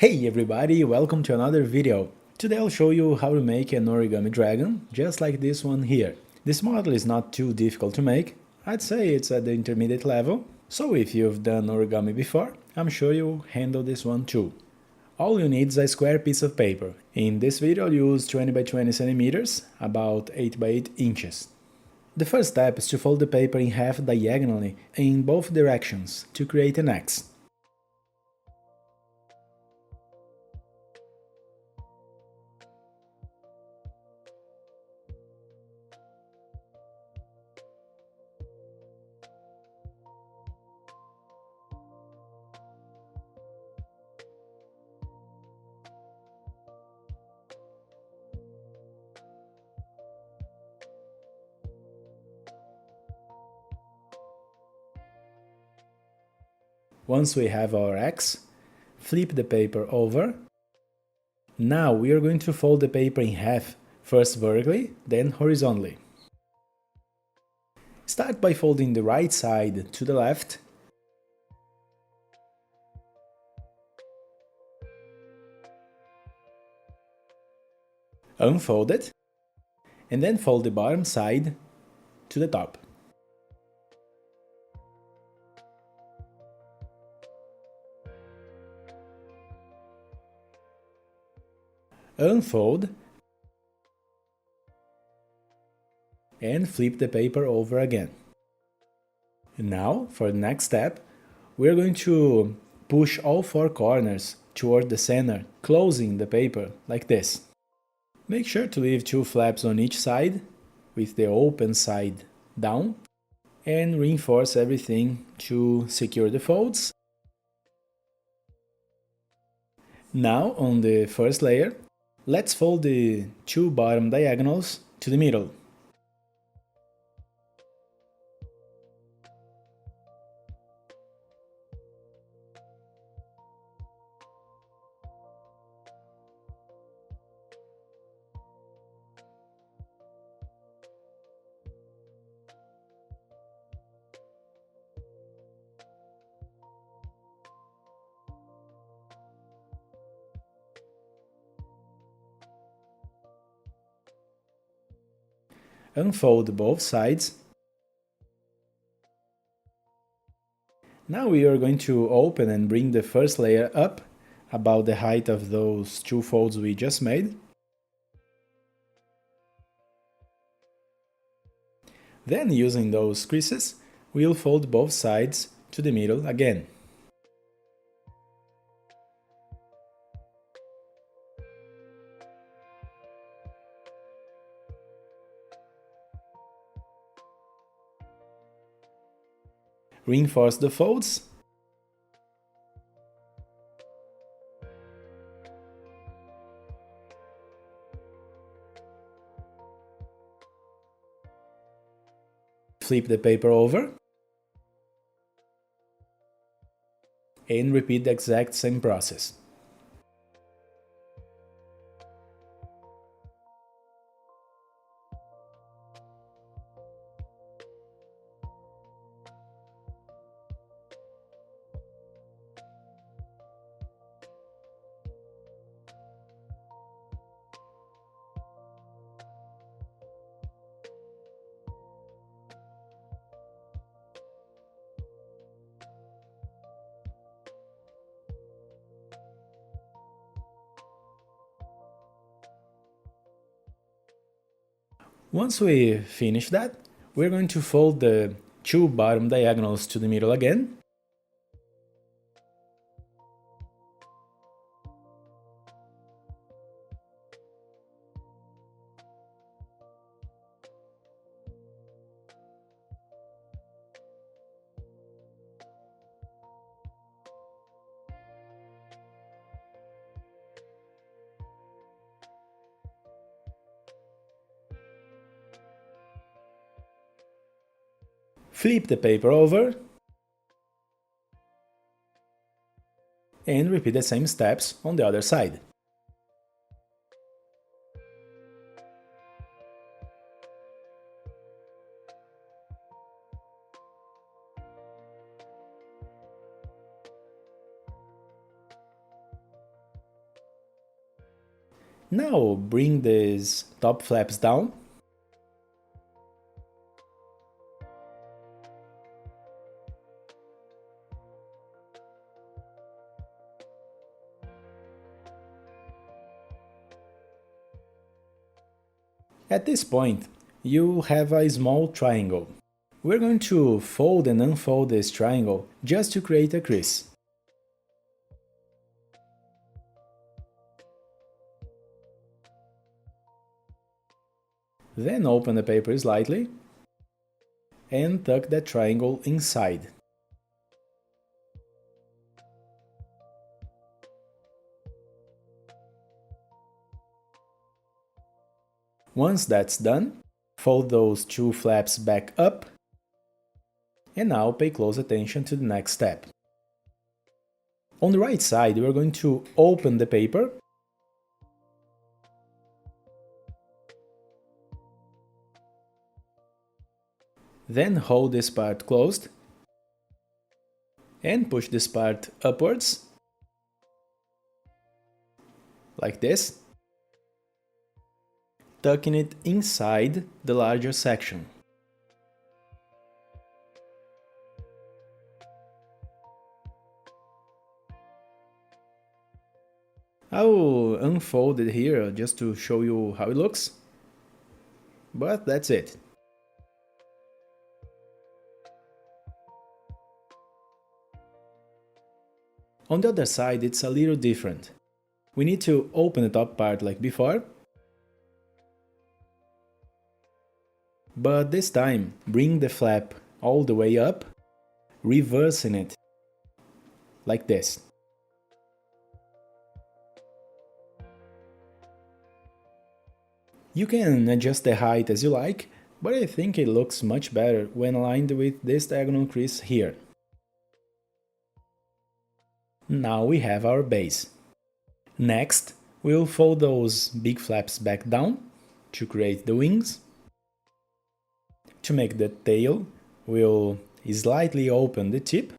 Hey everybody, welcome to another video. Today I'll show you how to make an origami dragon, just like this one here. This model is not too difficult to make, I'd say it's at the intermediate level, so if you've done origami before, I'm sure you'll handle this one too. All you need is a square piece of paper. In this video I'll use 20 by 20 centimeters, about 8 by 8 inches. The first step is to fold the paper in half diagonally in both directions to create an X. Once we have our X, flip the paper over. Now we are going to fold the paper in half, first vertically, then horizontally. Start by folding the right side to the left. Unfold it, and then fold the bottom side to the top. Unfold and flip the paper over again. And now, for the next step, we are going to push all four corners toward the center, closing the paper like this. Make sure to leave two flaps on each side, with the open side down, and reinforce everything to secure the folds. Now, on the first layer, let's fold the two bottom diagonals to the middle. Unfold both sides. Now we are going to open and bring the first layer up about the height of those two folds we just made. Then, using those creases, we'll fold both sides to the middle again. Reinforce the folds. Flip the paper over. And repeat the exact same process. Once we finish that, we're going to fold the two bottom diagonals to the middle again. Flip the paper over and repeat the same steps on the other side. Now bring these top flaps down. At this point, you have a small triangle. We're going to fold and unfold this triangle just to create a crease. Then open the paper slightly and tuck that triangle inside. Once that's done, fold those two flaps back up, and now pay close attention to the next step. On the right side, we are going to open the paper then hold this part closed and push this part upwards, like this, tucking it inside the larger section. I will unfold it here just to show you how it looks, but that's it. On the other side, it's a little different. We need to open the top part like before, but this time bring the flap all the way up, reversing it, like this. You can adjust the height as you like, but I think it looks much better when aligned with this diagonal crease here. Now we have our base. Next, we'll fold those big flaps back down to create the wings. To make the tail, we'll slightly open the tip.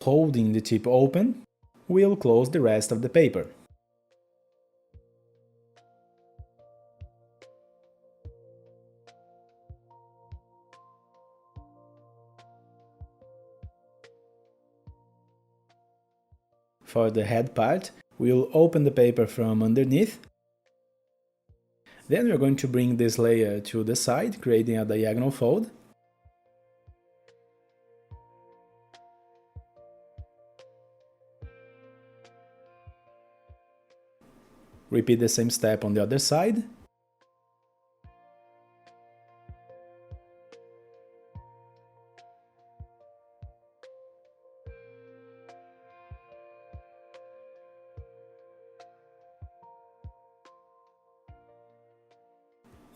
Holding the tip open, we'll close the rest of the paper. For the head part, we'll open the paper from underneath. Then we're going to bring this layer to the side, creating a diagonal fold. Repeat the same step on the other side.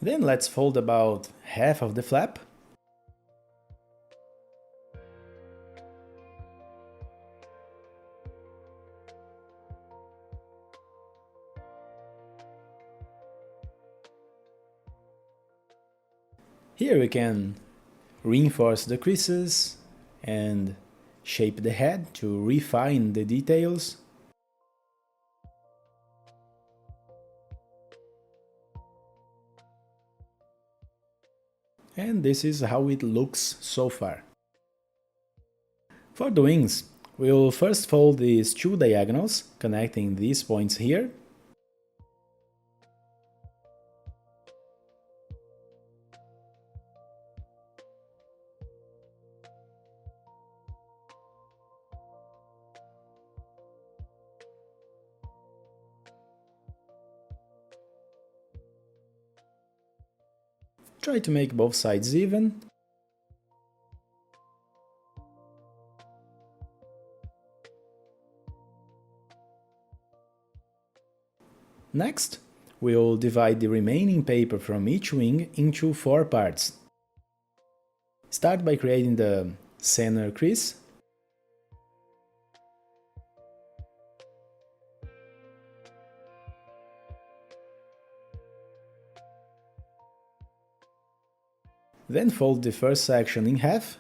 Then let's fold about half of the flap. Here we can reinforce the creases and shape the head to refine the details. And this is how it looks so far. For the wings, we'll first fold these two diagonals, connecting these points here. Try to make both sides even. Next, we'll divide the remaining paper from each wing into 4 parts. Start by creating the center crease. Then fold the first section in half.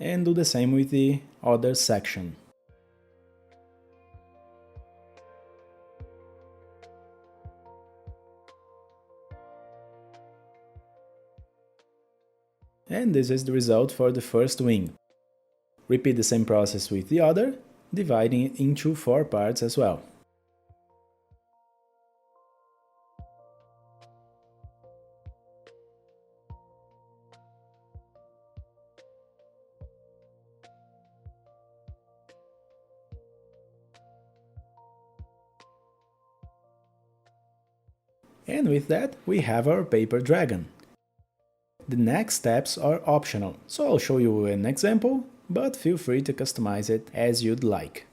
And do the same with the other section. And this is the result for the first wing. Repeat the same process with the other, dividing it into 4 parts as well. And with that, we have our paper dragon. The next steps are optional, so I'll show you an example, but feel free to customize it as you'd like.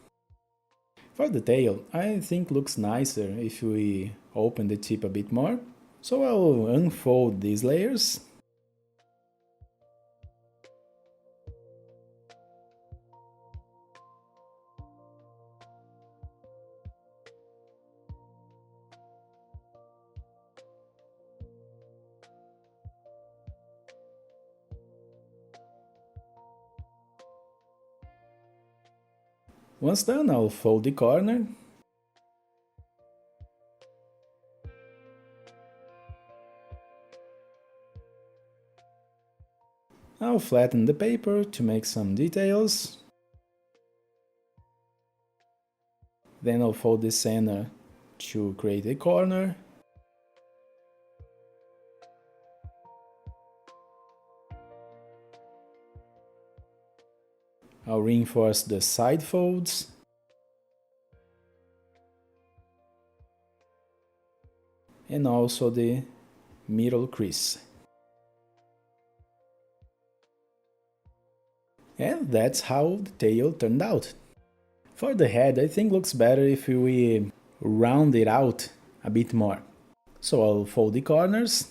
For the tail, I think looks nicer if we open the tip a bit more, so I'll unfold these layers. Once done, I'll fold the corner. I'll flatten the paper to make some details. Then I'll fold the center to create a corner. I'll reinforce the side folds. And also the middle crease. And that's how the tail turned out. For the head, I think looks better if we round it out a bit more. So I'll fold the corners.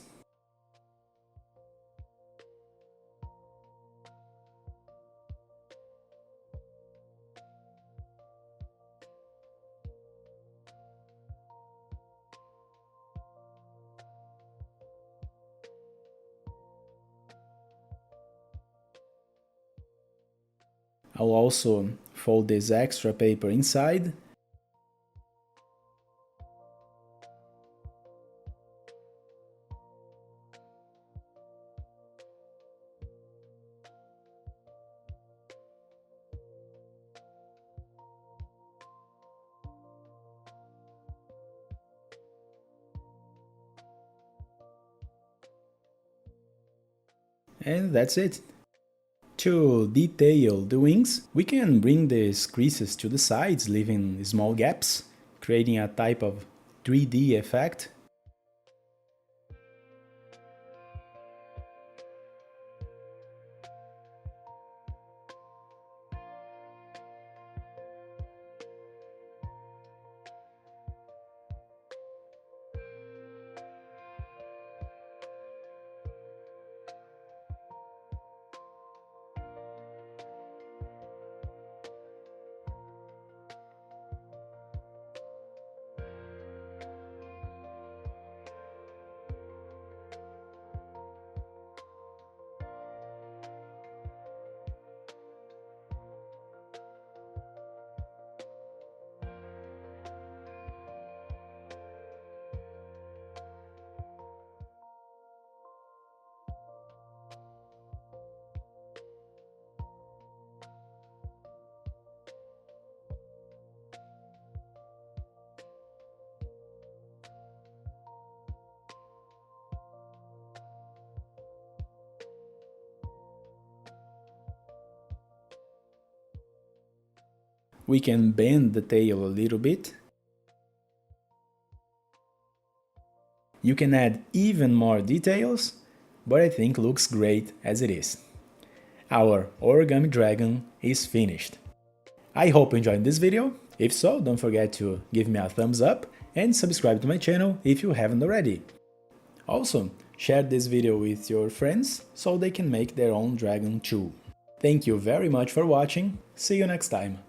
I'll also fold this extra paper inside. And that's it. To detail the wings, we can bring these creases to the sides, leaving small gaps, creating a type of 3D effect. We can bend the tail a little bit. You can add even more details, but I think looks great as it is. Our origami dragon is finished. I hope you enjoyed this video. If so, don't forget to give me a thumbs up and subscribe to my channel if you haven't already. Also, Share this video with your friends so they can make their own dragon too. Thank you very much for watching, see you next time!